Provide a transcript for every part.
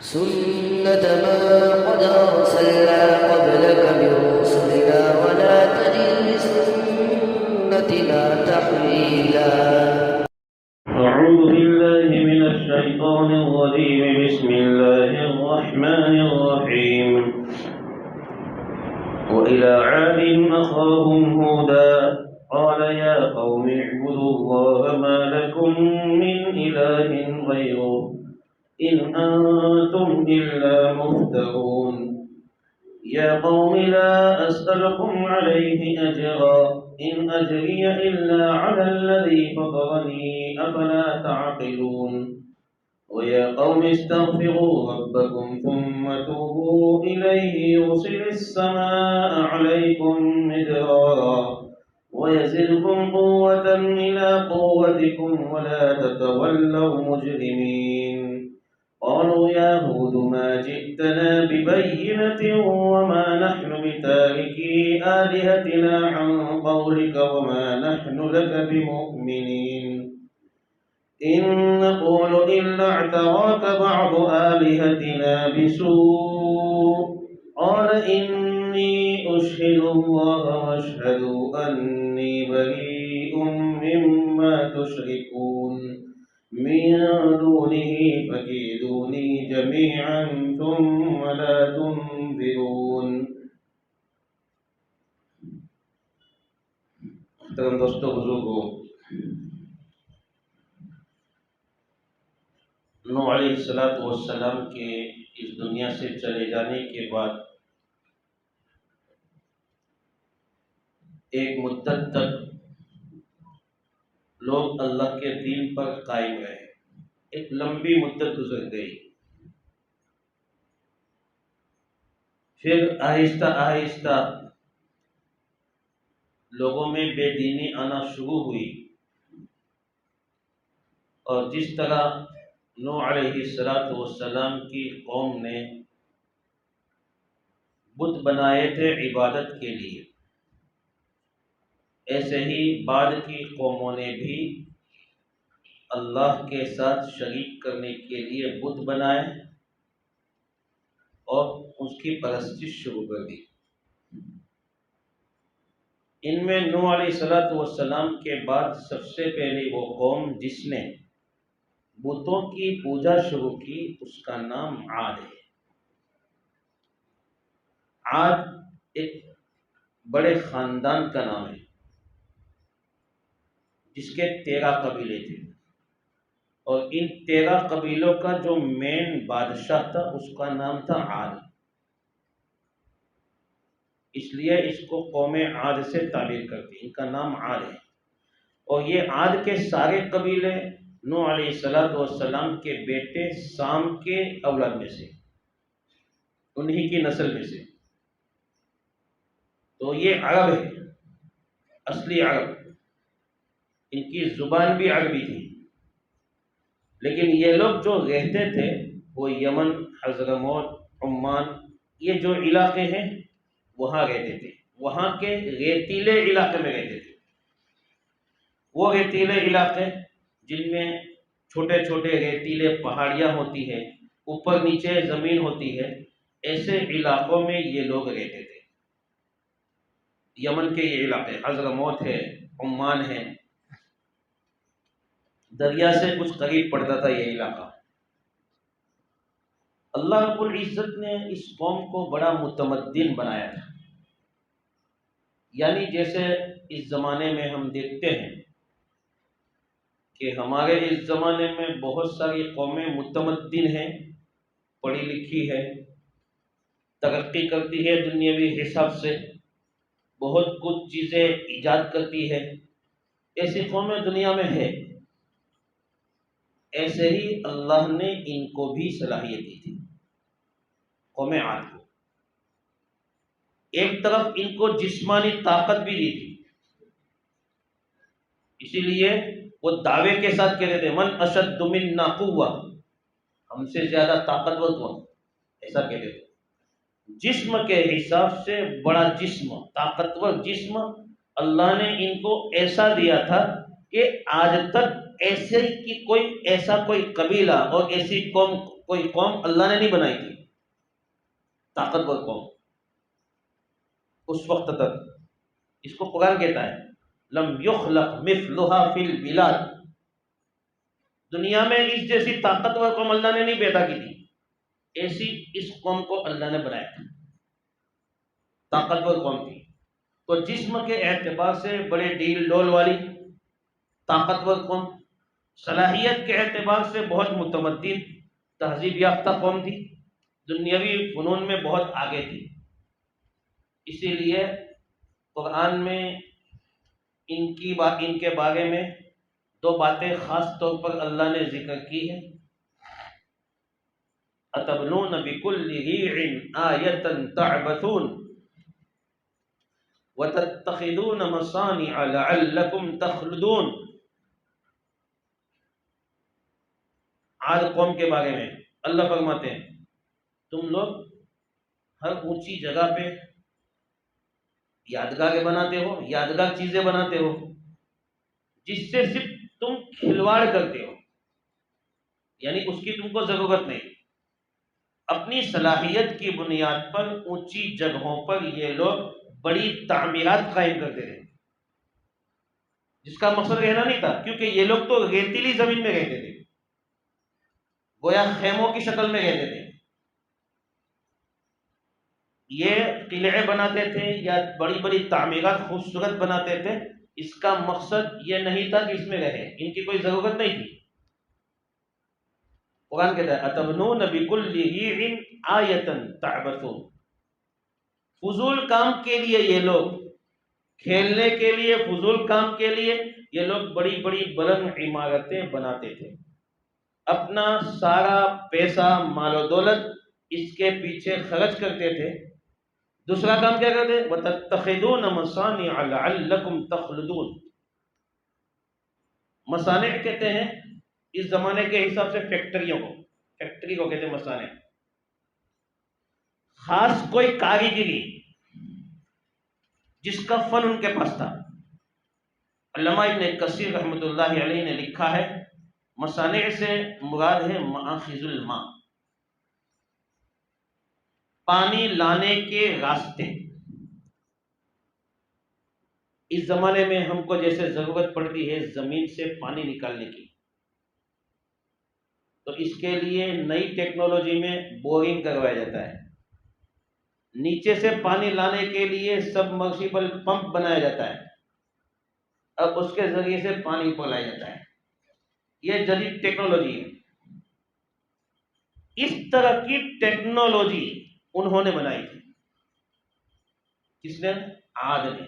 سنة من قد أرسلنا قبلك من رسلنا ولا تجد لسنتنا تحويلا. أعوذ بالله من الشيطان الرجيم. بسم الله الرحمن الرحيم. وإلى عاد أخاهم هودا قال يا قوم اعبدوا الله ما لكم من إله غيره إن أنتم إلا مفترون. يا قوم لا أسألكم عليه أجرا إن أجري إلا على الذي فطرني أفلا تعقلون. ويا قوم استغفروا ربكم ثم توبوا إليه يرسل السماء عليكم مدرارا ويزدكم قوة إلى قوتكم ولا تتولوا مجرمين. قالوا يا هود ما جئتنا ببينة وما نحن بتاركي آلهتنا عن قولك وما نحن لك بمؤمنين إن نقول إلا اعتراك بعض آلهتنا بسوء. قال إني أشهد الله واشهدوا أني بريء مما تشركون من دونه فكيدوني جميعا ثم لا تنظرون. محترم دوستو بزرگو، نوح علیہ السلام کے اس دنیا سے چلے جانے کے بعد ایک مدت تک لوگ اللہ کے دین پر قائم رہے. ایک لمبی مدت گزر گئی. پھر آہستہ آہستہ لوگوں میں بے دینی آنا شروع ہوئی، اور جس طرح نوح علیہ السلام کی قوم نے بت بنائے تھے عبادت کے لیے، ایسے ہی بعد کی قوموں نے بھی اللہ کے ساتھ شریک کرنے کے لیے بت بنائے اور اس کی پرستش شروع کر دی. ان میں نوح علیہ السلام کے بعد سب سے پہلی وہ قوم جس نے بتوں کی پوجا شروع کی اس کا نام عاد ہے. عاد ایک بڑے خاندان کا نام ہے جس کے 13 قبیلے تھے، اور ان 13 قبیلوں کا جو مین بادشاہ تھا اس کا نام تھا عاد. اس لیے اس کو قوم عاد سے تعبیر کرتے ہیں، ان کا نام عاد ہے. اور یہ عاد کے سارے قبیلے نوح علیہ السلام کے بیٹے سام کے اولاد میں سے، انہی کی نسل میں سے. تو یہ عرب ہے، اصلی عرب. ان کی زبان بھی عربی تھی، لیکن یہ لوگ جو رہتے تھے وہ یمن، حضرموت، عمان، یہ جو علاقے ہیں وہاں رہتے تھے. وہاں کے ریتیلے علاقے میں رہتے تھے. وہ ریتیلے علاقے جن میں چھوٹے چھوٹے ریتیلے پہاڑیاں ہوتی ہیں، اوپر نیچے زمین ہوتی ہے، ایسے علاقوں میں یہ لوگ رہتے تھے. یمن کے یہ علاقے، حضرموت ہے، عمان ہے، دریا سے کچھ قریب پڑتا تھا یہ علاقہ. اللہ رب العزت نے اس قوم کو بڑا متمدن بنایا تھا. یعنی جیسے اس زمانے میں ہم دیکھتے ہیں کہ ہمارے اس زمانے میں بہت ساری قومیں متمدن ہیں، پڑھی لکھی ہے، ترقی کرتی ہے دنیاوی حساب سے، بہت کچھ چیزیں ایجاد کرتی ہے. ایسی قومیں دنیا میں ہے. ایسے ہی اللہ نے ان کو بھی صلاحیت دی تھی، قوم عاد کو. ایک طرف ان کو جسمانی طاقت بھی دی تھی، اسی لیے وہ دعوے کے ساتھ کہتے تھے من اشد منا قوہ، ہم سے زیادہ طاقتور کون، ایسا کہتے تھے. جسم کے حساب سے بڑا جسم، طاقتور جسم اللہ نے ان کو ایسا دیا تھا کہ آج تک ایسے کی کوئی قبیلہ اور ایسی کوئی قوم اللہ نے نہیں بنائی تھی طاقتور قوم اس وقت تک. اس کو قرآن کہتا ہے لم یخلق مثلها فی البلاد. دنیا میں اس جیسی طاقتور قوم اللہ نے نہیں پیدا کی تھی، ایسی اس قوم کو اللہ نے بنایا تھا. طاقتور قوم تھی تو جسم کے اعتبار سے بڑے ڈیل ڈول والی طاقتور قوم، صلاحیت کے اعتبار سے بہت متمدن تہذیب یافتہ قوم تھی، دنیاوی فنون میں بہت آگے تھی. اسی لیے قرآن میں ان کے بارے میں دو باتیں خاص طور پر اللہ نے ذکر کی ہیں. اتبنون بکل ریع آیۃ تعبثون وتتخذون مصانع لعلکم تخلدون. عاد قوم کے بارے میں اللہ فرماتے ہیں تم لوگ ہر اونچی جگہ پہ یادگاریں بناتے ہو، یادگار چیزیں بناتے ہو جس سے صرف تم کھلواڑ کرتے ہو، یعنی اس کی تم کو ضرورت نہیں. اپنی صلاحیت کی بنیاد پر اونچی جگہوں پر یہ لوگ بڑی تعمیرات قائم کرتے تھے جس کا مقصد رہنا نہیں تھا، کیونکہ یہ لوگ تو ریتیلی زمین میں رہتے تھے، گویا خیموں کی شکل میں رہتے تھے. یہ قلعے بناتے تھے یا بڑی بڑی تعمیرات خوبصورت بناتے تھے، اس کا مقصد یہ نہیں تھا کہ اس میں رہے، ان کی کوئی ضرورت نہیں تھی. قرآن کہتا ہے اتبنون بکل ریع آیۃ تعبثون. فضول کام کے لیے یہ لوگ، کھیلنے کے لیے، فضول کام کے لیے یہ لوگ بڑی بڑی بلند عمارتیں بناتے تھے، اپنا سارا پیسہ مال و دولت اس کے پیچھے خرچ کرتے تھے. دوسرا کام کیا کرتے ہیں وَتَتَّخِذُونَ مَصَانِعَ لَعَلَّكُمْ تَخْلُدُونَ. مصانع کہتے ہیں اس زمانے کے حساب سے فیکٹری کو کہتے ہیں مصانع. خاص کوئی کاریگری جس کا فن ان کے پاس تھا. علامہ ابن کثیر رحمۃ اللہ علیہ نے لکھا ہے مصانع سے مراد ہے مآخذ الماء، پانی لانے کے راستے. اس زمانے میں ہم کو جیسے ضرورت پڑتی ہے زمین سے پانی نکالنے کی، تو اس کے لیے نئی ٹیکنالوجی میں بورنگ کروایا جاتا ہے. نیچے سے پانی لانے کے لیے سبمرسیبل پمپ بنایا جاتا ہے، اب اس کے ذریعے سے پانی پلایا جاتا ہے. یہ جدید ٹیکنالوجی ہے. اس طرح کی ٹیکنالوجی انہوں نے بنائی تھی. کس نے؟ عاد نے،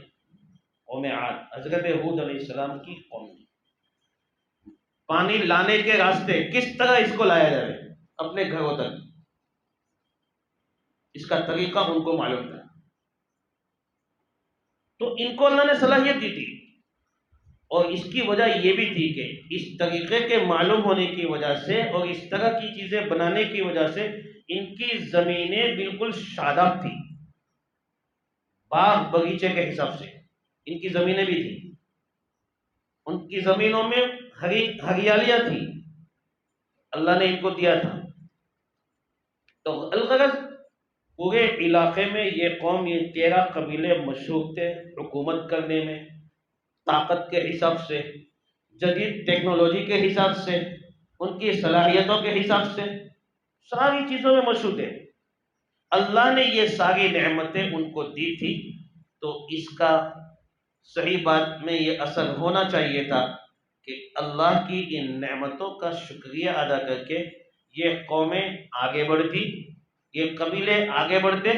قوم عاد، حضرت ہود علیہ السلام کی قوم نے. پانی لانے کے راستے کس طرح اس کو لایا جائے اپنے گھروں تک، اس کا طریقہ ان کو معلوم تھا. تو ان کو اللہ نے صلاحیت دی تھی، اور اس کی وجہ یہ بھی تھی کہ اس طریقے کے معلوم ہونے کی وجہ سے اور اس طرح کی چیزیں بنانے کی وجہ سے ان کی زمینیں بالکل شاداب تھی، باغ بغیچے کے حساب سے ان کی زمینیں بھی تھیں. ان کی زمینوں میں ہریالیاں تھی، اللہ نے ان کو دیا تھا. تو الغرض پورے علاقے میں یہ قوم، یہ 13 قبیلے مشہور تھے حکومت کرنے میں، طاقت کے حساب سے، جدید ٹیکنالوجی کے حساب سے، ان کی صلاحیتوں کے حساب سے، ساری چیزوں میں مشہور تھے. اللہ نے یہ ساری نعمتیں ان کو دی تھی، تو اس کا صحیح بات میں یہ اثر ہونا چاہیے تھا کہ اللہ کی ان نعمتوں کا شکریہ ادا کر کے یہ قومیں آگے بڑھتی، یہ قبیلے آگے بڑھتے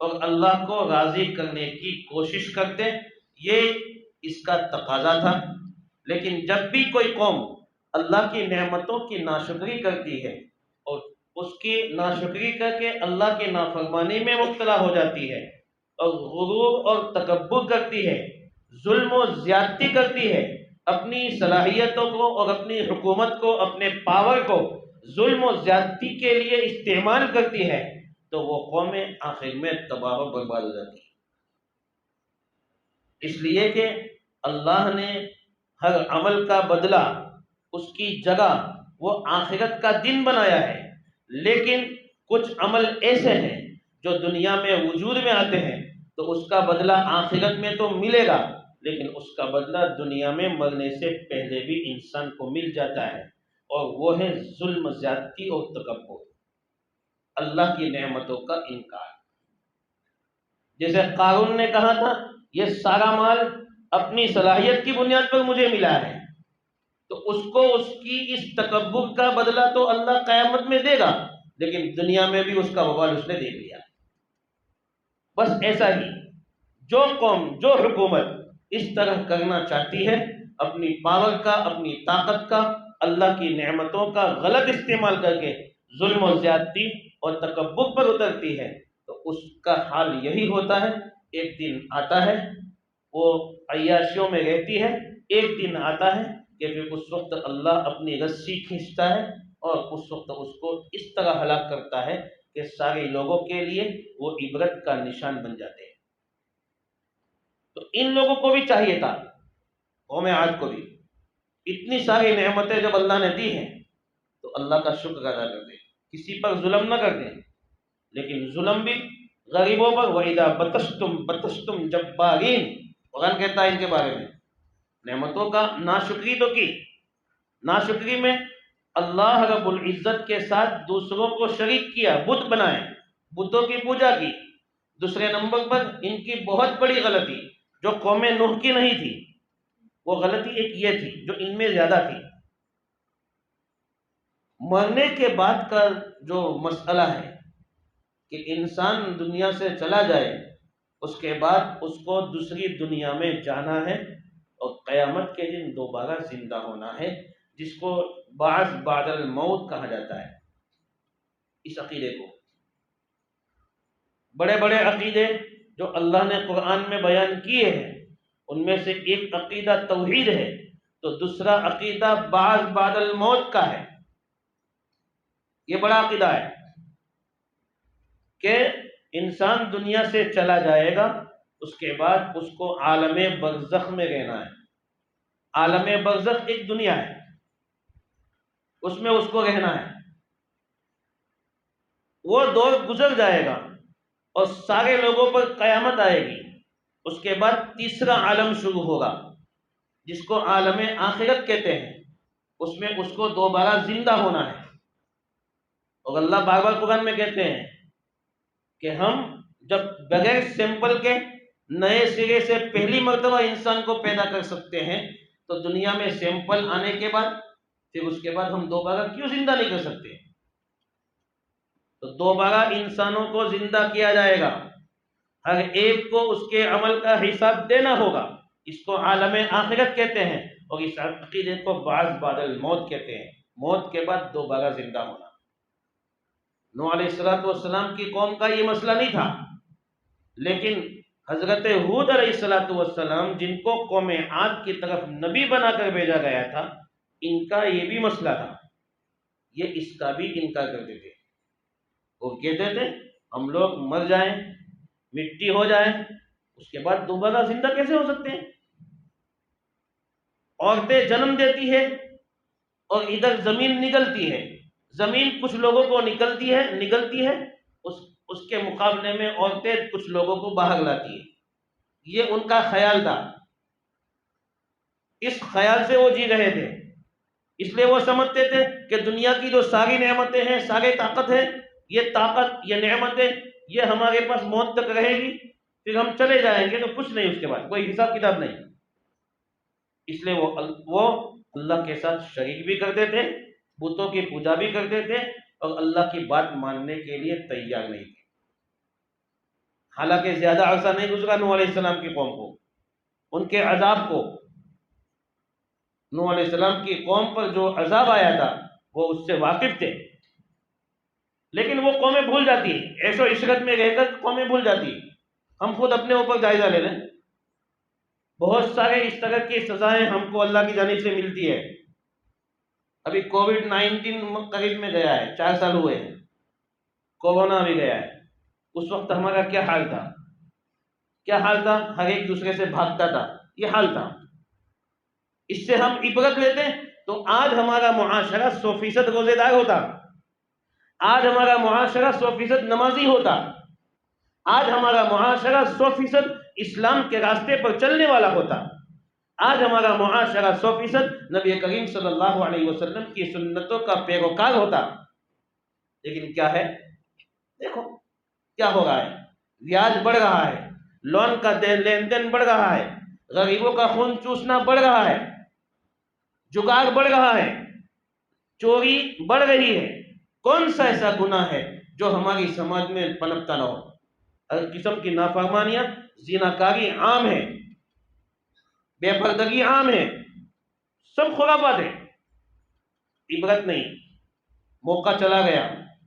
اور اللہ کو راضی کرنے کی کوشش کرتے. یہ اس کا تقاضا تھا. لیکن جب بھی کوئی قوم اللہ کی نعمتوں کی ناشکری کرتی ہے اور اس کی ناشکری کر کے اللہ کی نافرمانی میں مبتلا ہو جاتی ہے اور غرور اور تکبر کرتی ہے، ظلم و زیادتی کرتی ہے، اپنی صلاحیتوں کو اور اپنی حکومت کو، اپنے پاور کو ظلم و زیادتی کے لیے استعمال کرتی ہے، تو وہ قومیں آخر میں تباہ و برباد ہو جاتی ہیں. اس لیے کہ اللہ نے ہر عمل کا بدلہ اس کی جگہ وہ آخرت کا دن بنایا ہے، لیکن کچھ عمل ایسے ہیں جو دنیا میں وجود میں آتے ہیں تو اس کا بدلہ آخرت میں تو ملے گا، لیکن اس کا بدلہ دنیا میں مرنے سے پہلے بھی انسان کو مل جاتا ہے، اور وہ ہے ظلم، زیادتی اور تکبر، اللہ کی نعمتوں کا انکار۔ جیسے قارون نے کہا تھا یہ سارا مال اپنی صلاحیت کی بنیاد پر مجھے ملا ہے، تو اس کو اس کی اس تکبر کا بدلہ تو اللہ قیامت میں دے گا، لیکن دنیا میں بھی اس کا وبال اس نے دیکھ لیا۔ بس ایسا ہی جو قوم، جو حکومت اس طرح کرنا چاہتی ہے، اپنی پاور کا، اپنی طاقت کا، اللہ کی نعمتوں کا غلط استعمال کر کے ظلم و زیادتی اور تکبر پر اترتی ہے، تو اس کا حال یہی ہوتا ہے۔ ایک دن آتا ہے وہ عیاشیوں میں رہتی ہے، ایک دن آتا ہے کہ پھر اس وقت اللہ اپنی رسی کھینچتا ہے اور اس وقت اس کو اس طرح ہلاک کرتا ہے کہ سارے لوگوں کے لیے وہ عبرت کا نشان بن جاتے ہیں۔ تو ان لوگوں کو بھی چاہیے تھا، قوم عاد کو بھی، اتنی ساری نعمتیں جب اللہ نے دی ہیں تو اللہ کا شکر ادا کر دیں، کسی پر ظلم نہ کر دیں، لیکن ظلم بھی غریبوں پر۔ وَإِذَا بَطَشْتُمْ بَطَشْتُمْ جَبَّارِينَ، قرآن کہتا ہے ان کے بارے میں، نعمتوں کا ناشکری تو کی، ناشکری میں اللہ رب العزت کے ساتھ دوسروں کو شریک کیا، بت بنائے، بتوں کی پوجا کی۔ دوسرے نمبر پر ان کی بہت بڑی غلطی جو قوم نوح کی نہیں تھی، وہ غلطی ایک یہ تھی جو ان میں زیادہ تھی، مرنے کے بعد کا جو مسئلہ ہے کہ انسان دنیا سے چلا جائے، اس کے بعد اس کو دوسری دنیا میں جانا ہے اور قیامت کے دن دوبارہ زندہ ہونا ہے، جس کو بعث بعد الموت کہا جاتا ہے۔ اس عقیدے کو، بڑے بڑے عقیدے جو اللہ نے قرآن میں بیان کیے ہیں، ان میں سے ایک عقیدہ توحید ہے، تو دوسرا عقیدہ بعث بعد الموت کا ہے۔ یہ بڑا عقیدہ ہے کہ انسان دنیا سے چلا جائے گا، اس کے بعد اس کو عالم برزخ میں رہنا ہے۔ عالم برزخ ایک دنیا ہے، اس میں اس کو رہنا ہے۔ وہ دور گزر جائے گا اور سارے لوگوں پر قیامت آئے گی، اس کے بعد تیسرا عالم شروع ہوگا جس کو عالم آخرت کہتے ہیں، اس میں اس کو دوبارہ زندہ ہونا ہے۔ اور اللہ بار بار قرآن میں کہتے ہیں کہ ہم جب بغیر سیمپل کے نئے سرے سے پہلی مرتبہ انسان کو پیدا کر سکتے ہیں، تو دنیا میں سیمپل آنے کے بعد پھر اس کے بعد ہم دوبارہ کیوں زندہ نہیں کر سکتے؟ تو دوبارہ انسانوں کو زندہ کیا جائے گا، ہر ایک کو اس کے عمل کا حساب دینا ہوگا، اس کو عالم آخرت کہتے ہیں، اور اس عقیدے کو بعث بعد الموت کہتے ہیں، موت کے بعد دوبارہ زندہ ہونا۔ نوح علیہ السلام کی قوم کا یہ مسئلہ نہیں تھا، لیکن حضرت ہود علیہ السلام جن کو قوم عاد کی طرف نبی بنا کر بھیجا گیا تھا، ان کا یہ بھی مسئلہ تھا، یہ اس کا بھی انکار کرتے تھے۔ وہ کہتے تھے ہم لوگ مر جائیں، مٹی ہو جائیں، اس کے بعد دوبارہ زندہ کیسے ہو سکتے ہیں؟ عورتیں جنم دیتی ہے اور ادھر زمین نگلتی ہے، زمین کچھ لوگوں کو نگلتی ہے، اس کے مقابلے میں عورتیں کچھ لوگوں کو باہر لاتی ہے۔ یہ ان کا خیال تھا، اس خیال سے وہ جی رہے تھے، اس لیے وہ سمجھتے تھے کہ دنیا کی جو ساری نعمتیں ہیں، ساری طاقت ہے، یہ طاقت، یہ نعمتیں، یہ ہمارے پاس موت تک رہے گی، پھر ہم چلے جائیں گے تو کچھ نہیں، اس کے بعد کوئی حساب کتاب نہیں۔ اس لیے وہ اللہ کے ساتھ شریک بھی کرتے تھے، بتوں کی پوجا بھی کرتے تھے، اور اللہ کی بات ماننے کے لیے تیار نہیں تھے۔ حالانکہ زیادہ عرصہ نہیں گزرا نوح علیہ السلام کی قوم کو، ان کے عذاب کو، نوح علیہ السلام کی قوم پر جو عذاب آیا تھا وہ اس سے واقف تھے، لیکن وہ قومیں بھول جاتی ہیں، عیش و عشرت میں رہ کر قومیں بھول جاتی ہیں۔ ہم خود اپنے اوپر جائزہ لے لیں، بہت سارے اس طرح کی سزائیں ہم کو اللہ کی جانب سے ملتی ہے۔ ابھی کووڈ-19 قریب میں گیا ہے، 4 سال ہوئے ہیں، کورونا بھی گیا ہے، اس وقت ہمارا کیا حال تھا؟ کیا حال تھا؟ ہر ایک دوسرے سے بھاگتا تھا، یہ حال تھا۔ اس سے ہم عبرت لیتے ہیں تو آج ہمارا معاشرہ 100% روزے دار ہوتا، آج ہمارا معاشرہ 100% نمازی ہوتا، آج ہمارا معاشرہ 100% اسلام کے راستے پر چلنے والا ہوتا، آج ہمارا معاشرہ 100% نبی کریم صلی اللہ علیہ وسلم کی سنتوں کا پیروکار ہوتا۔ لیکن کیا ہے؟ دیکھو کیا ہو رہا ہے، بیاج بڑھ رہا ہے، لون کا لین دین بڑھ رہا ہے، غریبوں کا خون چوسنا بڑھ رہا ہے، جگاڑ بڑھ رہا ہے، چوری بڑھ رہی ہے۔ کون سا ایسا گناہ ہے جو ہماری سماج میں پنپتا نہ ہو؟ ہر قسم کی نافرمانیاں، زیناکاری عام ہے، بے پردگی عام ہے، سب خرافات ہے۔ عبرت نہیں، موقع چلا گیا،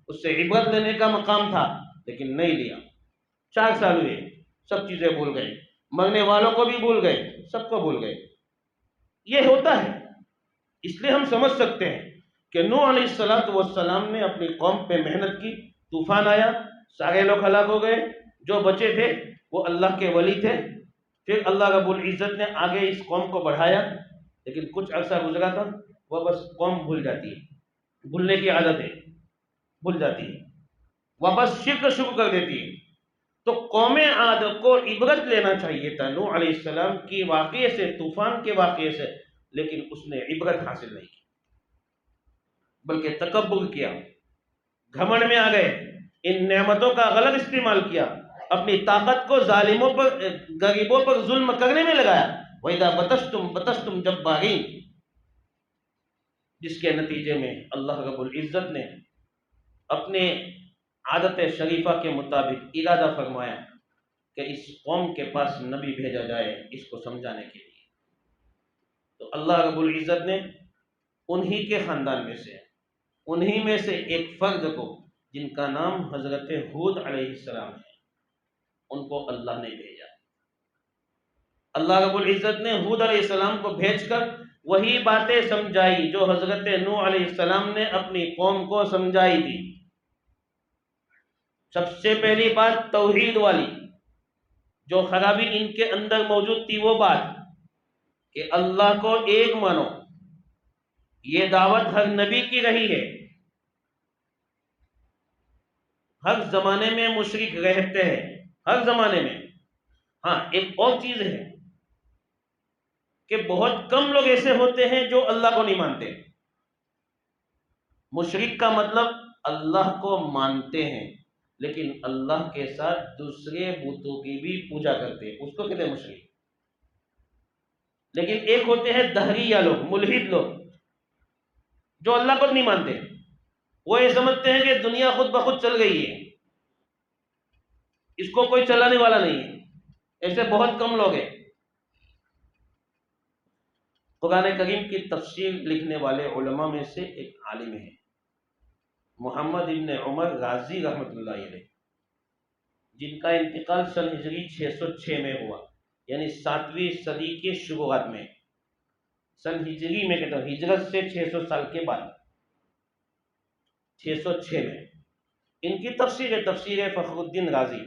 اس سے عبرت لینے کا مقام تھا لیکن نہیں لیا۔ 4 سال ہوئے، سب چیزیں بھول گئے، مرنے والوں کو بھی بھول گئے، سب کو بھول گئے۔ یہ ہوتا ہے، اس لیے ہم سمجھ سکتے ہیں کہ نوح علیہ السلام نے اپنی قوم پہ محنت کی، طوفان آیا، سارے لوگ ہلاک ہو گئے، جو بچے تھے وہ اللہ کے ولی تھے۔ پھر اللہ رب العزت نے آگے اس قوم کو بڑھایا، لیکن کچھ عرصہ گزرا تھا، وہ بس قوم بھول جاتی ہے، بھولنے کی عادت ہے، بھول جاتی ہے، واپس شرک شروع کر دیتی ہے۔ تو قوم عاد کو عبرت لینا چاہیے تھا نوح علیہ السلام کی واقعے سے، طوفان کے واقعے سے، لیکن اس نے عبرت حاصل نہیں کی، بلکہ تکبر کیا، گھمنڈ میں آ گئے، ان نعمتوں کا غلط استعمال کیا، اپنی طاقت کو ظالموں پر، غریبوں پر ظلم کرنے میں لگایا۔ وَإِذَا بَطَشْتُمْ بَطَشْتُمْ جَبَّارِينَ، جس کے نتیجے میں اللہ رب العزت نے اپنے عادت شریفہ کے مطابق ارادہ فرمایا کہ اس قوم کے پاس نبی بھیجا جائے اس کو سمجھانے کے لیے۔ تو اللہ رب العزت نے انہی کے خاندان میں سے، انہی میں سے ایک فرد کو، جن کا نام حضرت ہود علیہ السلام ہے، ان کو اللہ نے بھیجا۔ اللہ رب العزت نے ہود علیہ السلام کو بھیج کر وہی باتیں سمجھائی جو حضرت نوح علیہ السلام نے اپنی قوم کو سمجھائی تھی۔ سب سے پہلی بات توحید والی، جو خرابی ان کے اندر موجود تھی، وہ بات کہ اللہ کو ایک مانو۔ یہ دعوت ہر نبی کی رہی ہے، ہر زمانے میں مشرک رہتے ہیں، ہر زمانے میں۔ ہاں ایک اور چیز ہے کہ بہت کم لوگ ایسے ہوتے ہیں جو اللہ کو نہیں مانتے۔ مشرک کا مطلب اللہ کو مانتے ہیں لیکن اللہ کے ساتھ دوسرے بتوں کی بھی پوجا کرتے ہیں، اس کو کہتے ہیں مشرک۔ لیکن ایک ہوتے ہیں دہریہ لوگ، ملحد لوگ، جو اللہ کو نہیں مانتے، وہ یہ سمجھتے ہیں کہ دنیا خود بخود چل گئی ہے، اس کو کوئی چلانے والا نہیں ہے۔ ایسے بہت کم لوگ ہیں۔ قرآن کریم کی تفسیر لکھنے والے علماء میں سے ایک عالم ہے محمد ابن عمر غازی رحمۃ اللہ علیہ، جن کا انتقال سن ہجری 606 میں ہوا، یعنی 7ویں صدی کے شروعات میں۔ سن ہجری میں کہتا ہوں، ہجرت سے 600 سال کے بعد، 606 میں ان کی تفسیر ہے، تفسیر فخر الدین رازی۔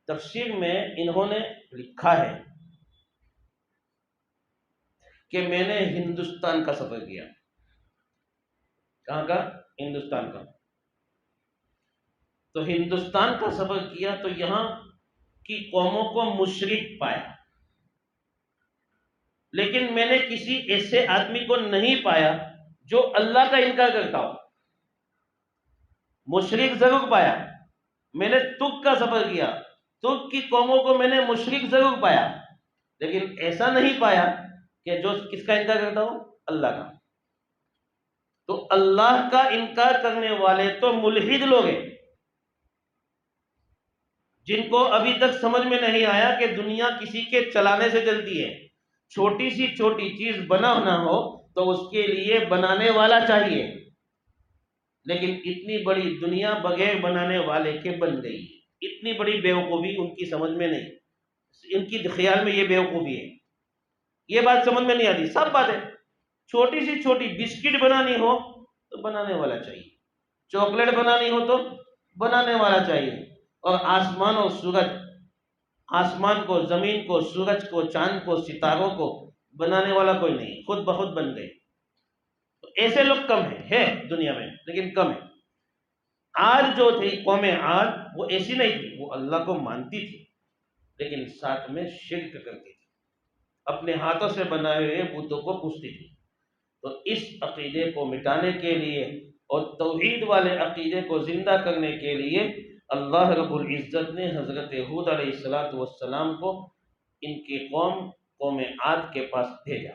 تفسیر میں انہوں نے لکھا ہے کہ میں نے ہندوستان کا سفر کیا۔ کہاں کا؟ ہندوستان کا۔ تو ہندوستان کا سفر کیا تو یہاں کی قوموں کو مشرک پایا، لیکن میں نے کسی ایسے آدمی کو نہیں پایا جو اللہ کا انکار کرتا ہو۔ مشرک ضرور پایا، میں نے ترک کا سفر کیا، ترک کی قوموں کو میں نے مشرک ضرور پایا، لیکن ایسا نہیں پایا کہ جو کس کا انکار کرتا ہو؟ اللہ کا۔ تو اللہ کا انکار کرنے والے تو ملحد لوگ ہیں، جن کو ابھی تک سمجھ میں نہیں آیا کہ دنیا کسی کے چلانے سے چلتی ہے۔ چھوٹی سی چھوٹی چیز بنانا ہو تو اس کے لیے بنانے والا چاہیے، لیکن اتنی بڑی دنیا بغیر بنانے والے کے بن گئی ہے۔ اتنی بڑی بیوقوفی ان کی سمجھ میں نہیں، ان کی خیال میں یہ بیوقوفی ہے، یہ بات سمجھ میں نہیں آتی۔ سب باتیں، چھوٹی سی چھوٹی بسکٹ بنانی ہو تو بنانے والا چاہیے، چاکلیٹ بنانی ہو تو بنانے والا چاہیے، اور آسمان و سورج، آسمان کو، زمین کو، سورج کو، چاند کو، ستاروں کو بنانے والا کوئی نہیں، خود بخود بن گئی۔ تو ایسے لوگ کم ہیں، ہے دنیا میں لیکن کم ہیں۔ عاد جو تھی قوم عاد، وہ ایسی نہیں تھی، وہ اللہ کو مانتی تھی لیکن ساتھ میں شرک کرتی تھی، اپنے ہاتھوں سے بنائے ہوئے بتوں کو پوجتی تھی۔ تو اس عقیدے کو مٹانے کے لیے اور توحید والے عقیدے کو زندہ کرنے کے لیے اللہ رب العزت نے حضرت ہود علیہ السلام کو ان کی قوم عاد کے پاس بھیجا۔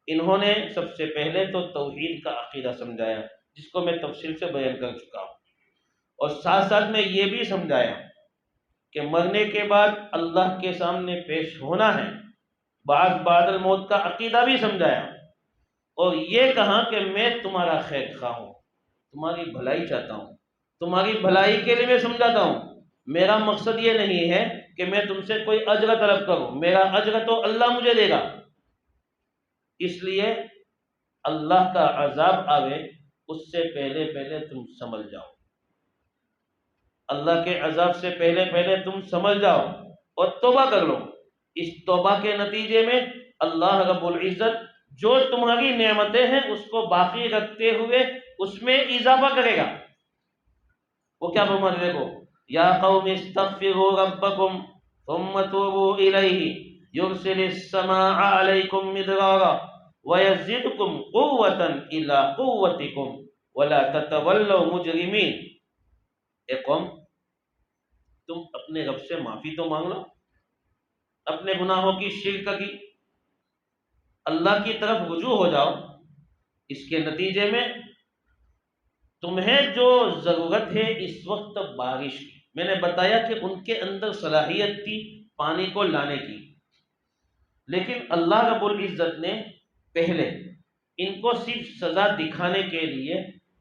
انہوں نے سب سے پہلے تو توحید کا عقیدہ سمجھایا، جس کو میں تفصیل سے بیان کر چکا ہوں، اور ساتھ ساتھ میں یہ بھی سمجھایا کہ مرنے کے بعد اللہ کے سامنے پیش ہونا ہے، بعد الموت کا عقیدہ بھی سمجھایا، اور یہ کہا کہ میں تمہارا خیر خواہ ہوں، تمہاری بھلائی چاہتا ہوں، تمہاری بھلائی کے لیے میں سمجھاتا ہوں۔ میرا مقصد یہ نہیں ہے کہ میں تم سے کوئی اجر طلب کروں، میرا اجر تو اللہ مجھے دے گا۔ اس لیے اللہ کا عذاب آوے اس سے پہلے تم سمجھ جاؤ، اللہ کے عذاب سے پہلے تم سمجھ جاؤ اور توبہ کر لو۔ اس توبہ کے نتیجے میں اللہ رب العزت جو تمہاری نعمتیں ہیں اس کو باقی رکھتے ہوئے اس میں اضافہ کرے گا۔ وہ کیا فرماتے دیکھو، یا قوم استغفروا ربکم ثم توبوا الیہ یرسل السماء علیکم مدرارا ویزدکم قوة الی قوتکم ولا تتولوا مجرمین۔ اے قوم، تم اپنے رب سے معافی تو مانگ لو، اپنے گناہوں کی شرک کی، اللہ کی طرف رجوع ہو جاؤ۔ اس کے نتیجے میں تمہیں جو ضرورت ہے اس وقت بارش کی، میں نے بتایا کہ ان کے اندر صلاحیت تھی پانی کو لانے کی، لیکن اللہ رب العزت نے پہلے ان کو صرف سزا دکھانے کے لیے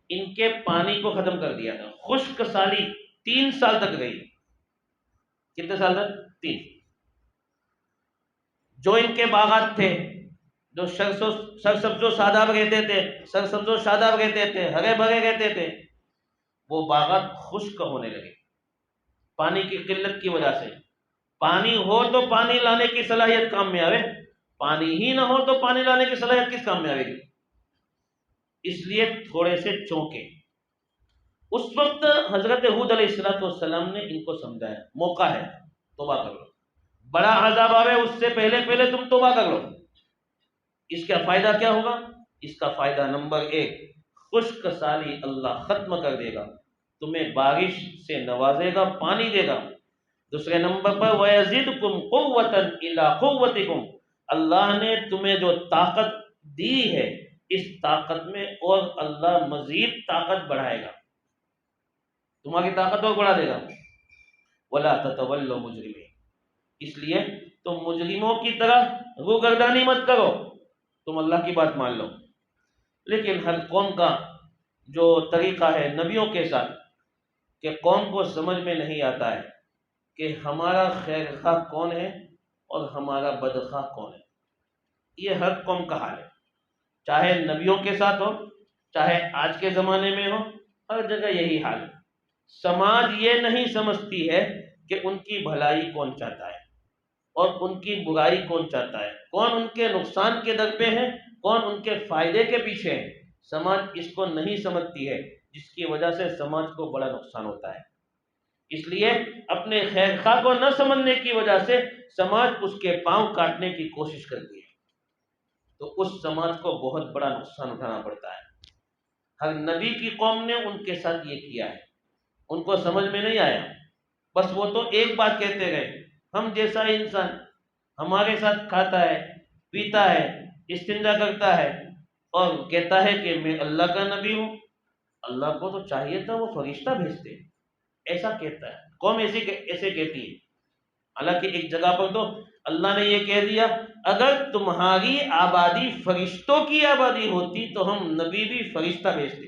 ان کے پانی کو ختم کر دیا تھا۔ خشک سالی 3 سال تک رہی۔ کتنے سال تک؟ 3۔ جو ان کے باغات تھے، جو سرسبز و شاداب رہتے تھے، ہرے بھرے رہتے تھے، وہ باغات خشک ہونے لگے پانی کی قلت کی وجہ سے۔ پانی ہو تو پانی لانے کی صلاحیت کام میں آوے، پانی ہی نہ ہو تو پانی لانے کی صلاحیت کس کام میں آئے گی؟ اس لیے تھوڑے سے چونکے۔ اس وقت حضرت ہود علیہ السلام نے ان کو سمجھایا موقع ہے، توبہ کر لو، بڑا عذاب آوے اس سے پہلے تم توبہ کر لو۔ اس کا فائدہ کیا ہوگا؟ اس کا فائدہ نمبر 1، خشک سالی اللہ ختم کر دے گا، تمہیں بارش سے نوازے گا، پانی دے گا۔ دوسرے نمبر پر وَيَزِدْكُمْ قُوَّةً إِلَىٰ قُوَّتِكُمْ، اللہ نے تمہیں جو طاقت دی ہے اس طاقت میں اور اللہ مزید طاقت بڑھائے گا، تمہاری طاقت اور بڑھا دے گا۔ وَلَا تَتَوَلَّوْا مُجْرِمِينَ، اس لیے تم مجرموں کی طرح روگردانی مت کرو، تم اللہ کی بات مان لو۔ لیکن ہر قوم کا جو طریقہ ہے نبیوں کے ساتھ، کہ قوم کو سمجھ میں نہیں آتا ہے کہ ہمارا خیر خواہ کون ہے اور ہمارا بدخواہ کون ہے۔ یہ ہر قوم کا حال ہے، چاہے نبیوں کے ساتھ ہو، چاہے آج کے زمانے میں ہو، ہر جگہ یہی حال ہے۔ سماج یہ نہیں سمجھتی ہے کہ ان کی بھلائی کون چاہتا ہے اور ان کی برائی کون چاہتا ہے، کون ان کے نقصان کے در پہ ہے، کون ان کے فائدے کے پیچھے ہے۔ سماج اس کو نہیں سمجھتی ہے، جس کی وجہ سے سماج کو بڑا نقصان ہوتا ہے۔ اس لیے اپنے خیر خواہ کو نہ سمجھنے کی وجہ سے سماج اس کے پاؤں کاٹنے کی کوشش کرتی ہے، تو اس سماج کو بہت بڑا نقصان اٹھانا پڑتا ہے۔ ہر نبی کی قوم نے ان کے ساتھ یہ کیا ہے، ان کو سمجھ میں نہیں آیا، بس وہ تو ایک بات کہتے گئے، ہم جیسا انسان ہمارے ساتھ کھاتا ہے، پیتا ہے، استنجا کرتا ہے اور کہتا ہے کہ میں اللہ کا نبی ہوں، اللہ کو تو چاہیے تھا وہ فرشتہ بھیجتے، ایسا کہتا ہے قوم، ایسے کہتی ہے۔ حالانکہ ایک جگہ پر تو اللہ نے یہ کہہ دیا، اگر تمہاری آبادی فرشتوں کی آبادی ہوتی تو ہم نبی بھی فرشتہ بھیجتے،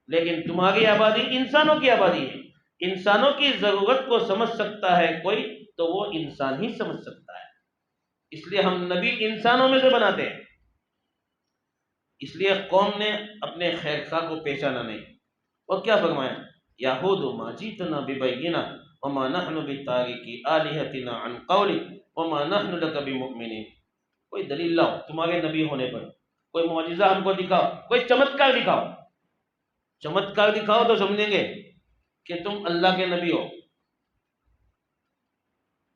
لیکن تمہاری آبادی انسانوں کی آبادی ہے، انسانوں کی ضرورت کو سمجھ سکتا ہے کوئی تو وہ انسان ہی سمجھ سکتا ہے، اس لیے ہم نبی انسانوں میں سے بناتے ہیں۔ اس لیے قوم نے اپنے خیر خواہ کو پہچانا نہیں، اور کیا فرمایا، یا ہود ما جئتنا ببینہ وما نحن بتارکی آلہتنا عن قولک وما نحن لک بمؤمنین۔ کوئی دلیل لاؤ تمہارے نبی ہونے پر، کوئی معجزہ ہم کو دکھاؤ، کوئی چمتکار دکھاؤ، چمتکار دکھاؤ تو سمجھیں گے کہ تم اللہ کے نبی ہو۔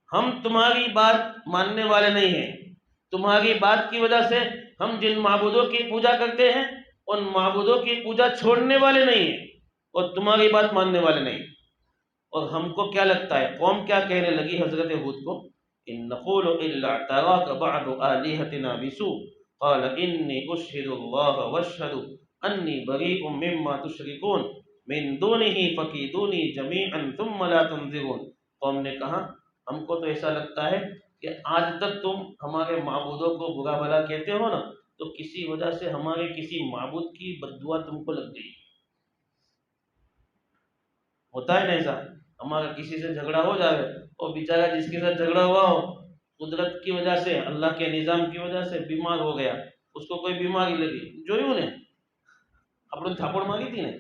ہم تمہاری بات ماننے والے نہیں ہیں، تمہاری بات کی وجہ سے ہم جن معبودوں کی پوجا کرتے ہیں ان معبودوں کی پوجا چھوڑنے والے نہیں ہیں اور تمہاری بات ماننے والے نہیں۔ اور ہم کو کیا لگتا ہے، قوم کیا کہنے لگی حضرت ہود کو، ان نقول الا اعتراک بعض آلہتنا بسوء قال انی اشہد اللہ واشہد انی بریء مما تشرکون من دونہ فکیدونی جمیعا ثم لا تنظرون۔ قوم نے کہا ہم کو تو ایسا لگتا ہے کہ آج تک تم ہمارے معبودوں کو برا بھلا کہتے ہو نا، تو کسی وجہ سے ہمارے کسی معبود کی بد دعا تم کو لگ گئی۔ ہوتا ہے نا ایسا، ہمارا کسی سے جھگڑا ہو جائے اور بیچارہ جس کے ساتھ جھگڑا ہوا ہو قدرت کی وجہ سے، اللہ کے نظام کی وجہ سے بیمار ہو گیا، اس کو کوئی بیماری لگی، جو ہی انہیں اپنے تھاپڑ ماری تھی نا،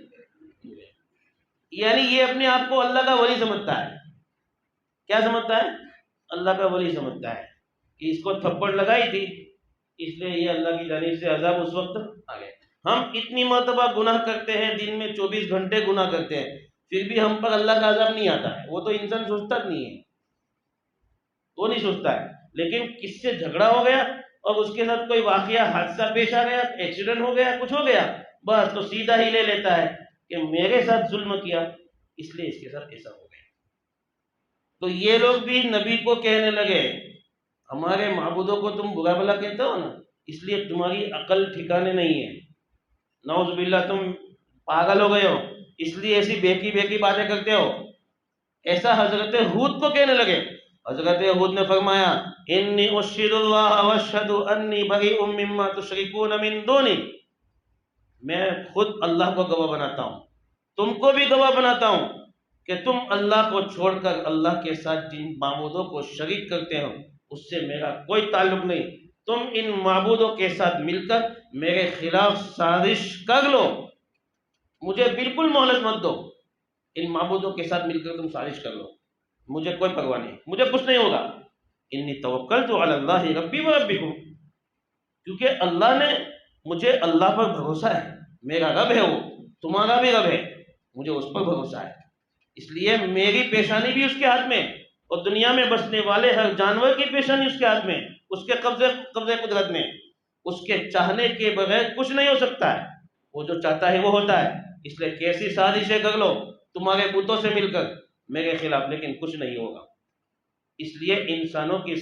یعنی یہ اپنے آپ کو اللہ کا ولی سمجھتا ہے۔ کیا سمجھتا ہے؟ اللہ کا ولی سمجھتا ہے کہ اس کو تھپڑ لگائی تھی اس لیے یہ اللہ کی جانب سے عذاب اس وقت آ گیا۔ ہم اتنی مرتبہ گناہ کرتے ہیں، دن میں 24 گھنٹے گناہ کرتے ہیں، پھر بھی ہم پر اللہ کا عذاب نہیں آتا ہے۔ وہ تو انسان سوچتا نہیں ہے، وہ نہیں سوچتا ہے، لیکن کس سے جھگڑا ہو گیا اور اس کے ساتھ کوئی واقعہ حادثہ پیش آ گیا، ایکسیڈنٹ ہو گیا، کچھ ہو گیا، بس تو سیدھا ہی لے لیتا ہے کہ میرے ساتھ ظلم کیا اس لیے اس کے ساتھ ایسا ہو گیا۔ تو یہ لوگ بھی نبی کو کہنے لگے ہمارے معبودوں کو تم برا بھلا کہتے ہو نا، اس لیے تمہاری عقل ٹھکانے نہیں ہے، نعوذ باللہ تم پاگل ہو گئے ہو، اس لیے ایسی بےکی بےکی باتیں کرتے ہو۔ ایسا حضرت ہود کو کہنے لگے۔ حضرت ہود نے فرمایا انی اشہد اللہ واشہد انی بریء مما تشرکون من دونی، میں خود اللہ کو گواہ بناتا ہوں، تم کو بھی گواہ بناتا ہوں کہ تم اللہ کو چھوڑ کر اللہ کے ساتھ جن معبودوں کو شریک کرتے ہو اس سے میرا کوئی تعلق نہیں، تم ان معبودوں کے ساتھ مل کر میرے خلاف سازش کر لو، مجھے بالکل مہلت مت دو، ان معبودوں کے ساتھ مل کر تم سازش کر لو، مجھے کوئی پرواہ نہیں، مجھے کچھ نہیں ہوگا۔ انی توکلت علی اللہ ربی و ربکم، کیونکہ اللہ نے مجھے اللہ پر بھروسہ ہے، میرا رب ہے وہ، تمہارا بھی رب ہے، مجھے اس پر بھروسہ ہے، اس لیے میری پیشانی بھی اس کے ہاتھ میں، اور دنیا میں بسنے والے ہر جانور کی پیشانی اس کے ہاتھ میں، اس کے قبضے قدرت میں، اس کے چاہنے کے بغیر کچھ نہیں ہو سکتا ہے، وہ جو چاہتا ہے وہ ہوتا ہے، اس لیے کیسی سازشیں کر لو تمہارے بتوں سے مل کر میرے خلاف، لیکن کچھ نہیں ہوگا۔ اس لیے انسانوں کی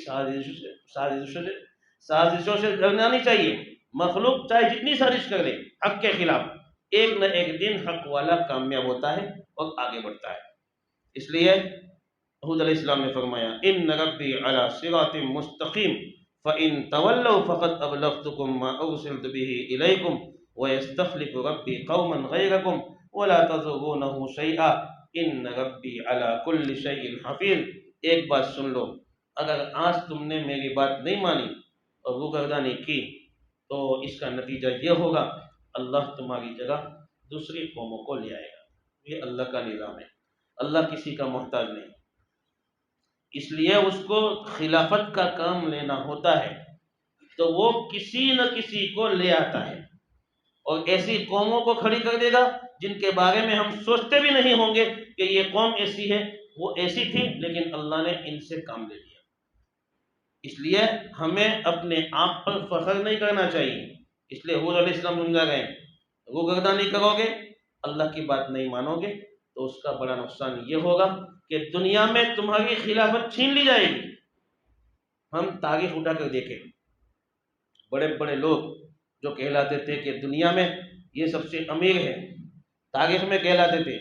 سازشوں سے ڈرنا نہیں چاہیے، مخلوق چاہے جتنی سازش کر لے حق کے خلاف، ایک نہ ایک دن حق والا کامیاب ہوتا ہے اور آگے بڑھتا ہے۔ اس لیے حود علیہ السلام نے فرمایا ان ربی علی صراط مستقیم فإن تولوا فقد ابلغتکم ما ارسلت به الیکم ویستخلف ربی قوما غیرکم ولا تضرونه شیئا ان ربی علی کل شیء حفیظ۔ ایک بات سن لو، اگر آج تم نے میری بات نہیں مانی اور روگردانی کی تو اس کا نتیجہ یہ ہوگا اللہ تمہاری جگہ دوسری قوموں کو لے آئے گا۔ یہ اللہ کا نظام ہے، اللہ کسی کا محتاج نہیں، اس لیے اس کو خلافت کا کام لینا ہوتا ہے تو وہ کسی نہ کسی کو لے آتا ہے اور ایسی قوموں کو کھڑی کر دے گا جن کے بارے میں ہم سوچتے بھی نہیں ہوں گے کہ یہ قوم ایسی ہے، وہ ایسی تھی لیکن اللہ نے ان سے کام لے لیا۔ اس لیے ہمیں اپنے آپ پر فخر نہیں کرنا چاہیے، اس لیے حود علیہ السلام سمجھا گئے روگردانی کرو گے، اللہ کی بات نہیں مانو گے تو اس کا بڑا نقصان یہ ہوگا کہ دنیا میں تمہاری خلافت چھین لی جائے گی۔ ہم تاریخ اٹھا کر دیکھیں، بڑے بڑے لوگ جو کہلاتے تھے کہ دنیا میں یہ سب سے امیر ہے، تاریخ میں کہلاتے تھے،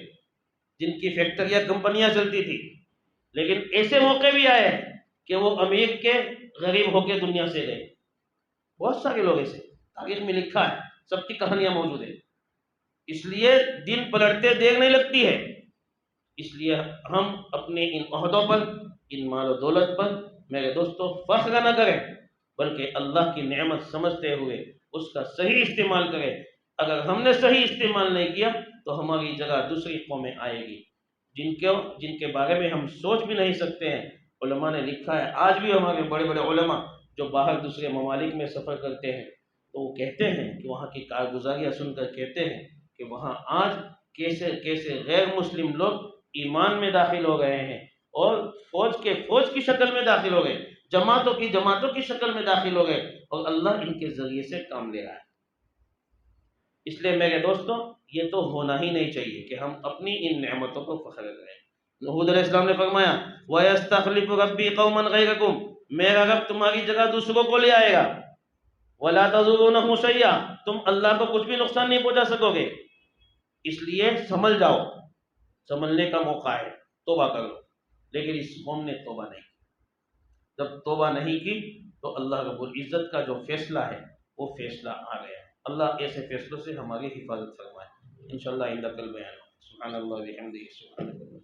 جن کی فیکٹریاں کمپنیاں چلتی تھی، لیکن ایسے موقع بھی آئے کہ وہ امیر کے غریب ہو کے دنیا سے گئے، بہت سارے لوگ ایسے تاریخ میں لکھا ہے، سب کی کہانیاں موجود ہیں۔ اس لیے دن پلٹتے دیر نہیں لگتی ہے، اس لیے ہم اپنے ان عہدوں پر، ان مال و دولت پر میرے دوستو فخر نہ کریں، بلکہ اللہ کی نعمت سمجھتے ہوئے اس کا صحیح استعمال کریں۔ اگر ہم نے صحیح استعمال نہیں کیا تو ہماری جگہ دوسری قومیں آئے گی، جن کے بارے میں ہم سوچ بھی نہیں سکتے ہیں. علماء نے لکھا ہے، آج بھی ہمارے بڑے بڑے علماء جو باہر دوسرے ممالک میں سفر کرتے ہیں تو وہ کہتے ہیں کہ وہاں کی کارگزاریاں سن کر کہتے ہیں کہ وہاں آج کیسے کیسے غیر مسلم لوگ ایمان میں داخل ہو گئے ہیں اور فوج کی شکل میں داخل ہو گئے، جماعتوں کی شکل میں داخل ہو گئے، اور اللہ ان کے ذریعے سے کام لے رہا ہے. اس لیے میرے دوستوں، یہ تو ہونا ہی نہیں چاہیے کہ ہم اپنی ان نعمتوں کو فخر کریں. حود علیہ السلام نے فرمایا وَيَسْتَخْلِفُ رَبِّي قَوْمًا غَيْرَكُمْ، میرا رب تمہاری جگہ دوسروں کو لے آئے گا. وَلَا تَضُرُّونَهُ شَيْئًا، تم اللہ کو کچھ بھی نقصان نہیں پہنچا سکو گے. اس لیے سنبھل جاؤ، سنبھلنے کا موقع ہے، توبہ کر لو. لیکن اس قوم نے توبہ نہیں کی. جب توبہ نہیں کی تو اللہ رب العزت کا جو فیصلہ ہے وہ فیصلہ آ گیا. اللہ ایسے فیصلوں سے ہماری حفاظت فرمائے. انشاءاللہ عند کل بیان. سبحان اللہ و بحمدہ، سبحان اللہ.